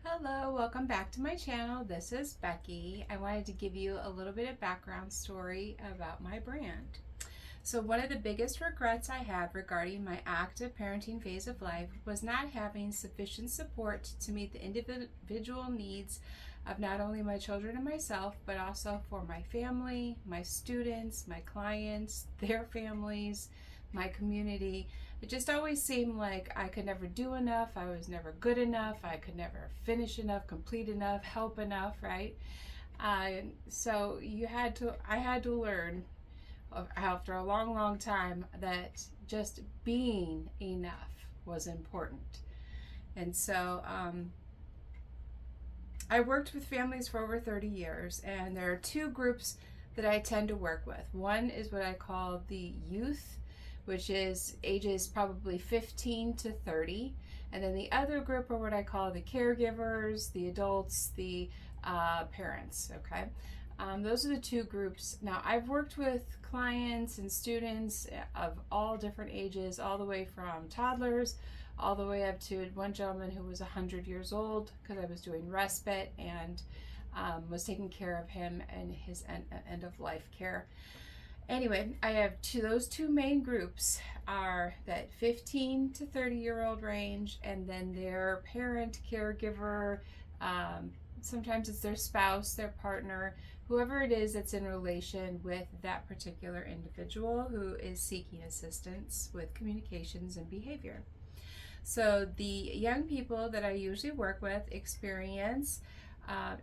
Hello, welcome back to my channel. This is Becky. I wanted to give you a little bit of background story about my brand. So one of the biggest regrets I have regarding my active parenting phase of life was not having sufficient support to meet the individual needs of not only my children and myself, but also for my family, my students, my clients, their families, my community. It just always seemed like I could never do enough. I was never good enough. I could never finish enough, complete enough, help enough, right? So I had to learn after a long, long time that just being enough was important. And so I worked with families for over 30 years, and there are two groups that I tend to work with. One is what I call the youth, which is ages probably 15 to 30. And then the other group are what I call the caregivers, the adults, the parents, okay? Those are the two groups. Now, I've worked with clients and students of all different ages, all the way from toddlers, all the way up to one gentleman who was 100 years old, because I was doing respite and was taking care of him and his end of life care. Anyway, I have those two main groups are that 15 to 30-year-old range, and then their parent, caregiver, sometimes it's their spouse, their partner, whoever it is that's in relation with that particular individual who is seeking assistance with communications and behavior. So the young people that I usually work with experience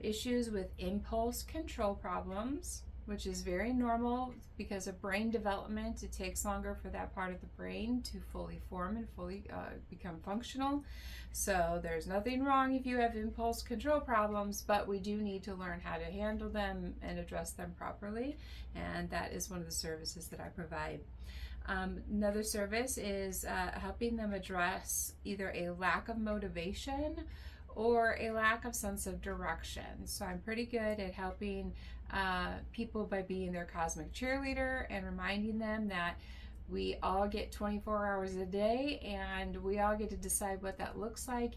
issues with impulse control problems, which is very normal because of brain development. It takes longer for that part of the brain to fully form and fully become functional. So there's nothing wrong if you have impulse control problems, but we do need to learn how to handle them and address them properly. And that is one of the services that I provide. Another service is helping them address either a lack of motivation or a lack of sense of direction. So I'm pretty good at helping people by being their cosmic cheerleader and reminding them that we all get 24 hours a day and we all get to decide what that looks like,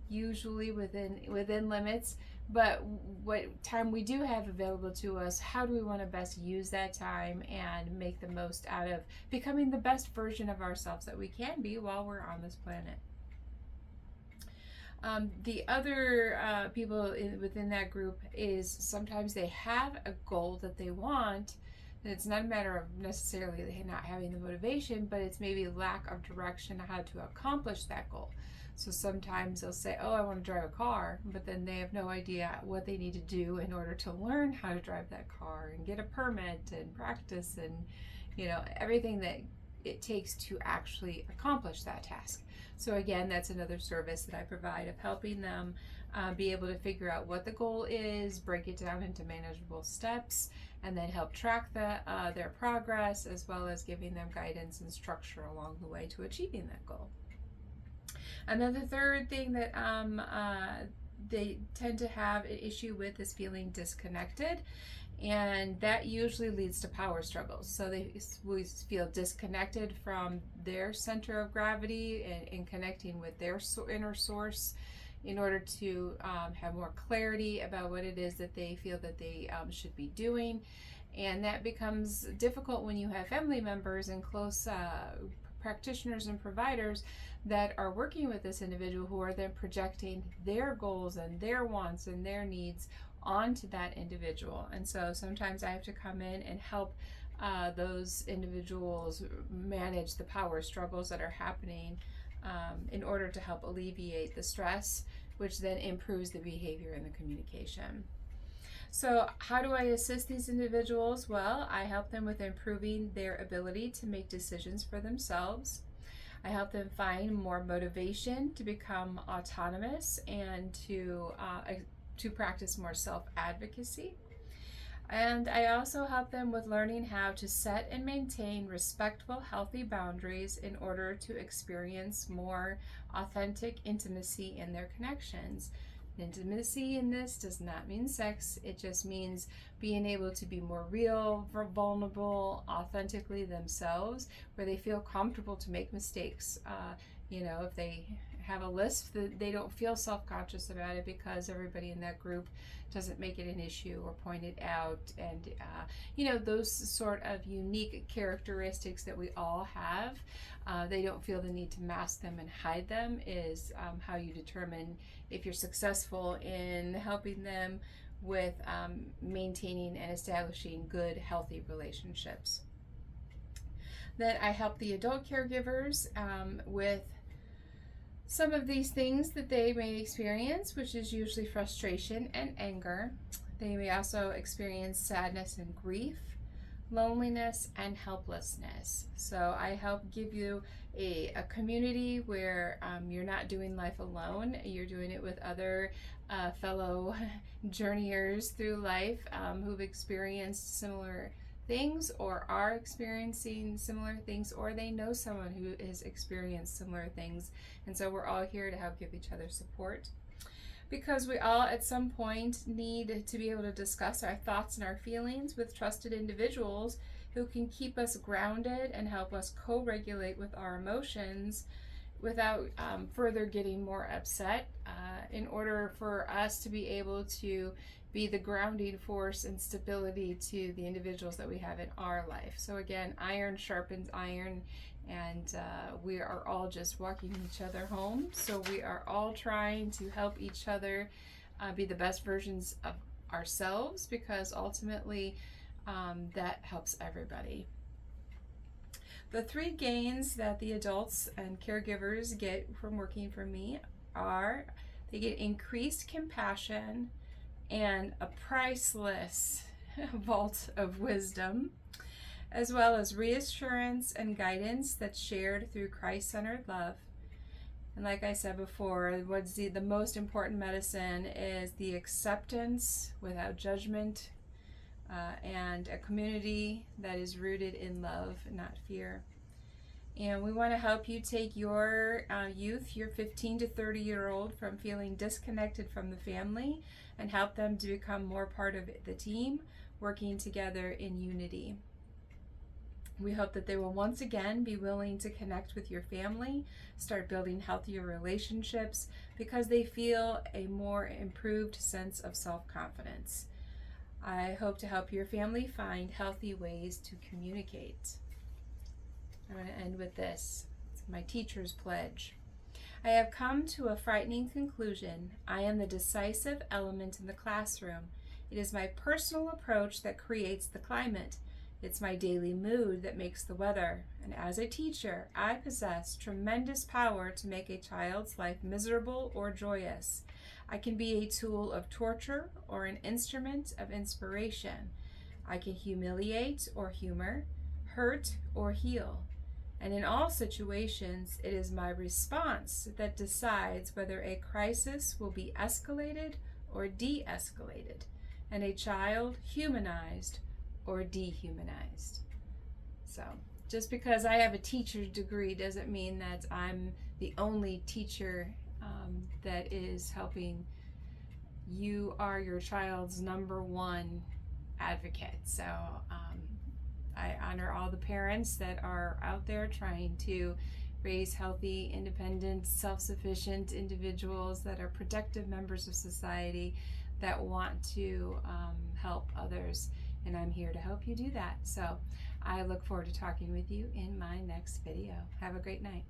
usually within limits. But what time we do have available to us, how do we want to best use that time and make the most out of becoming the best version of ourselves that we can be while we're on this planet. The other people within that group is sometimes they have a goal that they want, and it's not a matter of necessarily they not having the motivation, but it's maybe lack of direction on how to accomplish that goal. So sometimes they'll say, oh, I want to drive a car, but then they have no idea what they need to do in order to learn how to drive that car and get a permit and practice and, everything that it takes to actually accomplish that task. So again, that's another service that I provide of helping them be able to figure out what the goal is, break it down into manageable steps, and then help track their progress, as well as giving them guidance and structure along the way to achieving that goal. And then the third thing that they tend to have an issue with is feeling disconnected. And that usually leads to power struggles. So they feel disconnected from their center of gravity and connecting with their inner source in order to have more clarity about what it is that they feel that they should be doing. And that becomes difficult when you have family members and close practitioners and providers that are working with this individual who are then projecting their goals and their wants and their needs onto that individual. And so sometimes I have to come in and help those individuals manage the power struggles that are happening in order to help alleviate the stress, which then improves the behavior and the communication. So how do I assist these individuals? Well, I help them with improving their ability to make decisions for themselves. I help them find more motivation to become autonomous and to practice more self-advocacy. And I also help them with learning how to set and maintain respectful, healthy boundaries in order to experience more authentic intimacy in their connections. Intimacy in this does not mean sex. It just means being able to be more real, vulnerable, authentically themselves, where they feel comfortable to make mistakes. If they have a list, that they don't feel self-conscious about it because everybody in that group doesn't make it an issue or point it out. And those sort of unique characteristics that we all have, they don't feel the need to mask them and hide them, is how you determine if you're successful in helping them with maintaining and establishing good, healthy relationships. Then I help the adult caregivers with some of these things that they may experience, which is usually frustration and anger. They may also experience sadness and grief, loneliness, and helplessness. So I help give you a community where you're not doing life alone. You're doing it with other fellow journeyers through life who've experienced similar things or are experiencing similar things, or they know someone who has experienced similar things. And so we're all here to help give each other support, because we all at some point need to be able to discuss our thoughts and our feelings with trusted individuals who can keep us grounded and help us co-regulate with our emotions without further getting more upset, in order for us to be able to be the grounding force and stability to the individuals that we have in our life. So again, iron sharpens iron, and we are all just walking each other home. So we are all trying to help each other be the best versions of ourselves, because ultimately that helps everybody. The 3 gains that the adults and caregivers get from working for me are: they get increased compassion and a priceless vault of wisdom, as well as reassurance and guidance that's shared through Christ-centered love. And like I said before, what's the most important medicine is the acceptance without judgment, and a community that is rooted in love, not fear. And we want to help you take your youth, your 15 to 30-year-old, from feeling disconnected from the family and help them to become more part of the team, working together in unity. We hope that they will once again be willing to connect with your family, start building healthier relationships, because they feel a more improved sense of self-confidence. I hope to help your family find healthy ways to communicate. I'm going to end with this. It's my teacher's pledge. I have come to a frightening conclusion. I am the decisive element in the classroom. It is my personal approach that creates the climate. It's my daily mood that makes the weather. And as a teacher, I possess tremendous power to make a child's life miserable or joyous. I can be a tool of torture or an instrument of inspiration. I can humiliate or humor, hurt or heal. And in all situations, it is my response that decides whether a crisis will be escalated or de-escalated, and a child humanized or dehumanized. So just because I have a teacher's degree doesn't mean that I'm the only teacher that is helping. You are your child's number one advocate. So I honor all the parents that are out there trying to raise healthy, independent, self-sufficient individuals that are productive members of society that want to help others. And I'm here to help you do that. So I look forward to talking with you in my next video. Have a great night.